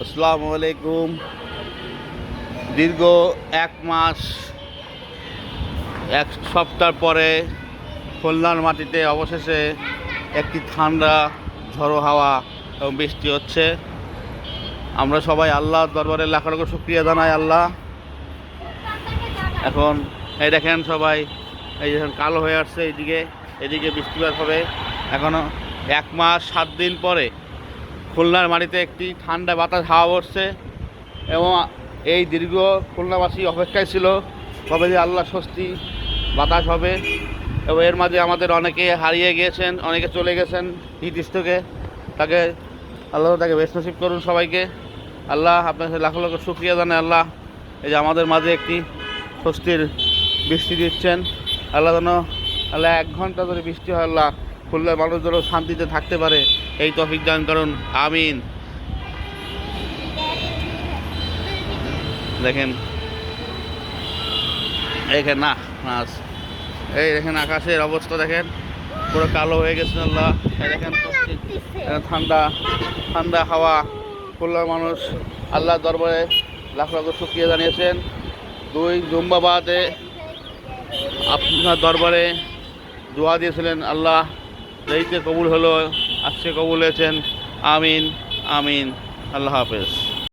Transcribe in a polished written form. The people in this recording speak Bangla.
আসসালামু আলাইকুম। দীর্ঘ 1 মাস 1 সপ্তাহ পরে খুলনার মাটিতে অবশেষে একটি ঠান্ডা ঝড়ো হাওয়া এবং বৃষ্টি হচ্ছে। আমরা সবাই আল্লাহর দরবারে লাখ লাখ শুকরিয়া জানাই। আল্লাহ এখন এই দেখেন সবাই, এই দেখেন কালো হয়ে আসছে, এদিকে বৃষ্টিপাত হবে। এখনও 1 মাস 7 দিন পরে খুলনার মাটিতে একটি ঠান্ডা বাতাস হাওয়া বসছে এবং এই দীর্ঘ খুলনাবাসী অপেক্ষায় ছিল কবে যে আল্লাহ স্বস্তি বাতাস হবে। এবং এর মাঝে আমাদের অনেকে হারিয়ে গিয়েছেন, অনেকে চলে গেছেন হিটস্ট্রোকে। তাকে আল্লাহ তাকে বেশ নসিব করুন সবাইকে। আল্লাহ আপনার লাখ লাখ শুকরিয়া জানাই। আল্লাহ এই যে আমাদের মাঝে একটি স্বস্তির বৃষ্টি দিচ্ছেন। আল্লাহ যেন 1 ঘন্টা ধরে বৃষ্টি হয়, আল্লাহ খুলনার মানুষ যেন শান্তিতে থাকতে পারে, এই তৌফিক দান করুন, আমিন। দেখেন এইখানে নাচ, এই দেখেন আকাশের অবস্থা দেখেন, পুরো কালো হয়ে গেছে। আল্লাহ এই দেখেন ঠান্ডা ঠান্ডা হাওয়া। খুলনার মানুষ আল্লাহ দরবারে লাখ লাখ শুকরিয়া জানিয়েছেন। 2 জুম্মাবাদে আপনার দরবারে দোয়া দিয়েছিলেন, আল্লাহ এইতে কবুল হলো, আজকে কবুল হয়েছেন, আমিন আমিন। আল্লাহ হাফেজ।